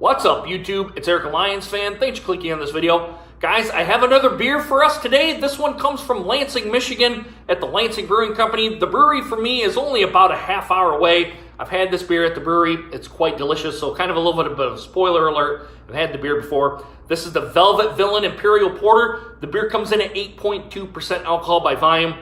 What's up, YouTube? It's Eric, a Lions fan. Thanks for clicking on this video. Guys, I have another beer for us today. This one comes from Lansing, Michigan at the Lansing Brewing Company. The brewery for me is only about a half hour away. I've had this beer at the brewery. It's quite delicious, so kind of a little bit of a spoiler alert. I've had the beer before. This is the Villian Imperial Porter. The beer comes in at 8.2% alcohol by volume.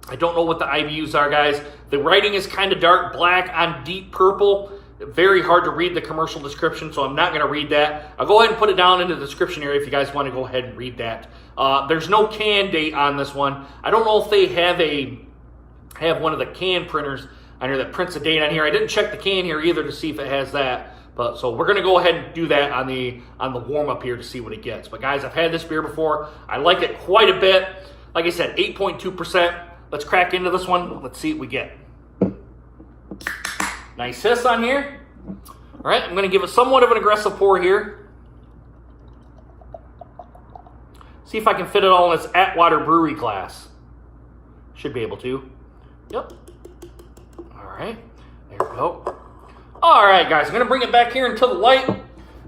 I don't know what the IBUs are, guys. The writing is kind of dark black on deep purple. Very hard to read the commercial description, so I'm not going to read that. I'll go ahead and put it down in the description area if you guys want to go ahead and read that. There's no can date on this one. I don't know if they have one of the can printers on here that prints a date on here. I didn't check the can here either to see if it has that. But so we're going to go ahead and do that on the warm-up here to see what it gets. But guys, I've had this beer before. I like it quite a bit. Like I said, 8.2%. Let's crack into this one. Let's see what we get. Nice hiss on here. All right, I'm going to give it somewhat of an aggressive pour here. See if I can fit it all in this Atwater brewery glass. Should be able to. Yep. All right, there we go. All right, guys, I'm going to bring it back here into the light.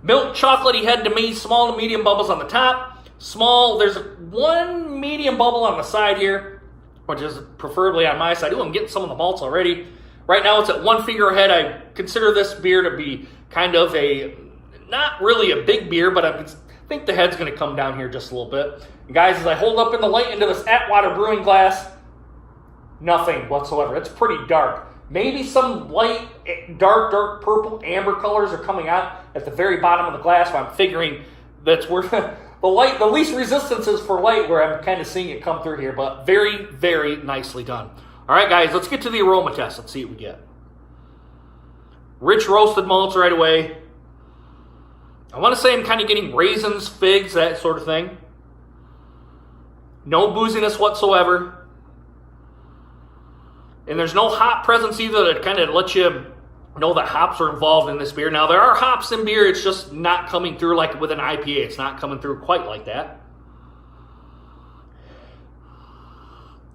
Milk chocolatey head to me, small to medium bubbles on the top. Small, there's one medium bubble on the side here, which is preferably on my side. Ooh, I'm getting some of the malts already. Right now it's at one finger ahead. I consider this beer to be kind of not really a big beer, but I think the head's going to come down here just a little bit. And guys, as I hold up in the light into this Atwater brewing glass, nothing whatsoever. It's pretty dark. Maybe some light, dark purple, amber colors are coming out at the very bottom of the glass, but I'm figuring that's where the least resistance is for light, where I'm kind of seeing it come through here, but very, very nicely done. All right, guys, let's get to the aroma test. Let's see what we get. Rich roasted malts right away. I want to say I'm kind of getting raisins, figs, that sort of thing. No booziness whatsoever. And there's no hop presence either that kind of lets you know that hops are involved in this beer. Now, there are hops in beer. It's just not coming through like with an IPA. It's not coming through quite like that.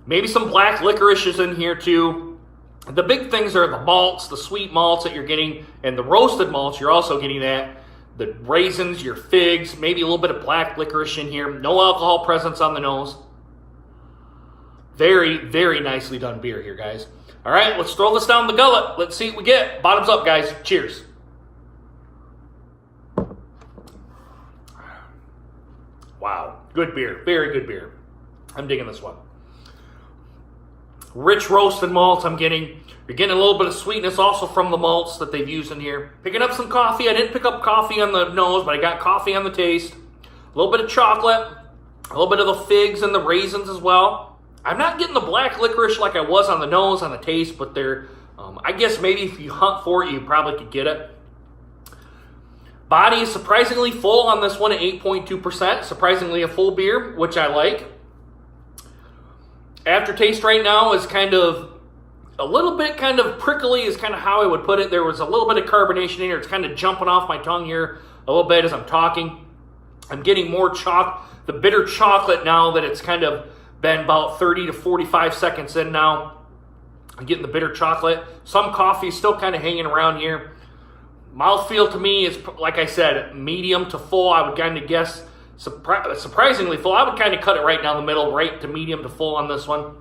Maybe some black licorice is in here too. The big things are the malts, the sweet malts that you're getting, and the roasted malts, you're also getting that. The raisins, your figs, maybe a little bit of black licorice in here. No alcohol presence on the nose. Very, very nicely done beer here, guys. All right, let's throw this down the gullet. Let's see what we get. Bottoms up, guys. Cheers. Wow, good beer. Very good beer. I'm digging this one. Rich roasted malts I'm getting. You're getting a little bit of sweetness also from the malts that they've used in here. Picking up some coffee. I didn't pick up coffee on the nose, but I got coffee on the taste. A little bit of chocolate. A little bit of the figs and the raisins as well. I'm not getting the black licorice like I was on the nose, on the taste, but they're, I guess maybe if you hunt for it, you probably could get it. Body is surprisingly full on this one at 8.2%. Surprisingly a full beer, which I like. Aftertaste right now is kind of a little bit kind of prickly is kind of how I would put it. There was a little bit of carbonation in here. It's kind of jumping off my tongue here a little bit as I'm talking. I'm getting more the bitter chocolate now that it's kind of been about 30 to 45 seconds in now. I'm getting the bitter chocolate. Some coffee is still kind of hanging around here. Mouthfeel to me is, like I said, medium to full. I would kind of guess surprisingly full. I would kind of cut it right down the middle, right to medium to full on this one.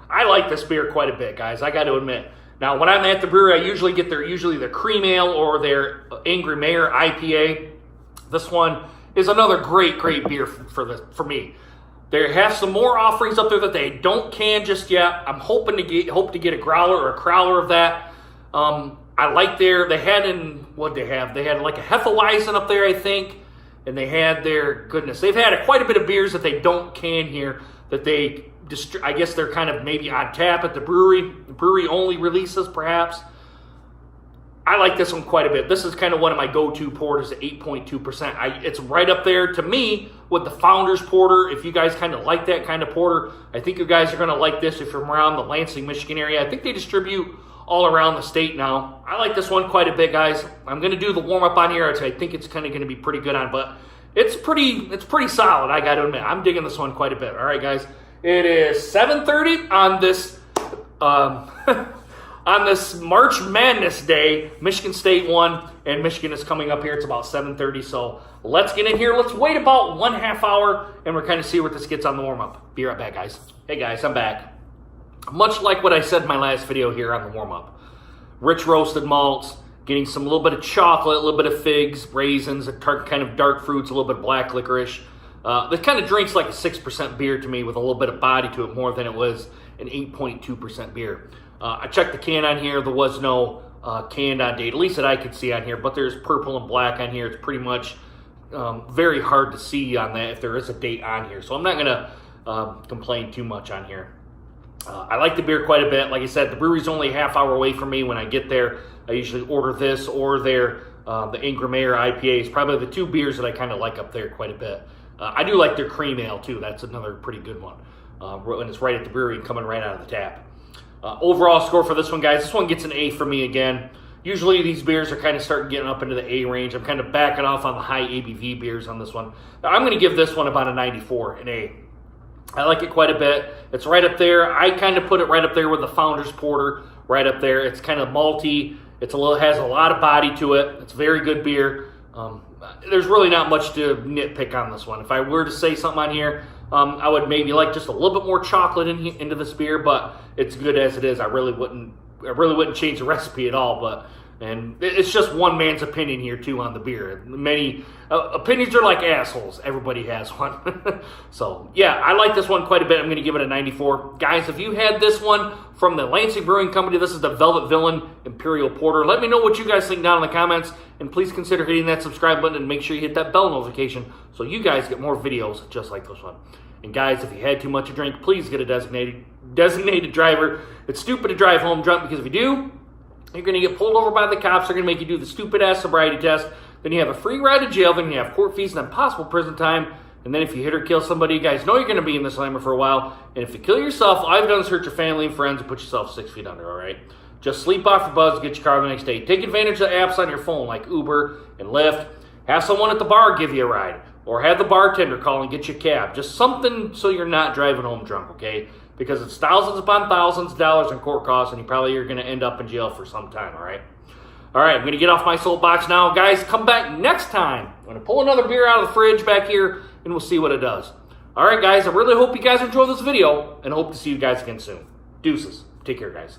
I like this beer quite a bit, guys. I got to admit. Now, when I'm at the brewery, I usually get their cream ale or their Angry Mayor IPA. This one is another great beer for me. They have some more offerings up there that they don't can just yet. I'm hoping to get a growler or a crowler of that. I like they had like a Hefeweizen up there, I think. And they had they've had quite a bit of beers that they don't can here that I guess they're kind of maybe on tap at the brewery. The brewery only releases perhaps. I like this one quite a bit. This is kind of one of my go-to porters at 8.2%. It's right up there to me with the Founders Porter. If you guys kind of like that kind of porter, I think you guys are going to like this if you're around the Lansing, Michigan area. I think they distribute all around the state now. I like this one quite a bit, guys. I'm going to do the warm-up on here. I think it's kind of going to be pretty good on, but it's pretty solid, I got to admit. I'm digging this one quite a bit. All right, guys. It is 7:30 on this on this March Madness day, Michigan State won, and Michigan is coming up here. It's about 7:30, so let's get in here. Let's wait about 1/2 hour, and we're kind of see what this gets on the warm-up. Be right back, guys. Hey, guys, I'm back. Much like what I said in my last video here on the warm-up. Rich roasted malts, getting some little bit of chocolate, a little bit of figs, raisins, kind of dark fruits, a little bit of black licorice. This kind of drinks like a 6% beer to me with a little bit of body to it more than it was an 8.2% beer. I checked the can on here. There was no canned on date, at least that I could see on here, but there's purple and black on here. It's pretty much very hard to see on that if there is a date on here. So I'm not going to complain too much on here. I like the beer quite a bit. Like I said, the brewery's only a half hour away from me. When I get there, I usually order this or their the Ingram Air IPA is probably the two beers that I kind of like up there quite a bit. I do like their cream ale too. That's another pretty good one. When it's right at the brewery and coming right out of the tap. Overall score for this one, guys, this one gets an A for me again. Usually these beers are kind of starting getting up into the A range. I'm kind of backing off on the high ABV beers on this one. I'm going to give this one about a 94, an A. I like it quite a bit. It's right up there. I kind of put it right up there with the Founders Porter, right up there. It's kind of malty. Has a lot of body to it. It's very good beer. There's really not much to nitpick on this one. If I were to say something on here, I would maybe like just a little bit more chocolate into this beer, but it's good as it is. I really wouldn't change the recipe at all. And it's just one man's opinion here too on the beer. Many opinions are like assholes. Everybody has one. So yeah, I like this one quite a bit. I'm going to give it a 94. Guys, if you had this one from the Lansing Brewing Company, this is the Velvet Villain Imperial Porter. Let me know what you guys think down in the comments, and please consider hitting that subscribe button and make sure you hit that bell notification so you guys get more videos just like this one. And guys, if you had too much to drink, please get a designated driver. It's stupid to drive home drunk, because if you do, you're going to get pulled over by the cops. They're going to make you do the stupid-ass sobriety test. Then you have a free ride to jail. Then you have court fees and then possible prison time. And then if you hit or kill somebody, you guys know you're going to be in the slammer for a while. And if you kill yourself, all I've done is hurt your family and friends and put yourself 6 feet under, all right? Just sleep off your buzz, get your car the next day. Take advantage of the apps on your phone like Uber and Lyft. Have someone at the bar give you a ride. Or have the bartender call and get you a cab. Just something so you're not driving home drunk, okay? Because it's thousands upon thousands of dollars in court costs, and you probably are going to end up in jail for some time, all right? All right, I'm going to get off my soapbox now. Guys, come back next time. I'm going to pull another beer out of the fridge back here, and we'll see what it does. All right, guys, I really hope you guys enjoyed this video, and hope to see you guys again soon. Deuces. Take care, guys.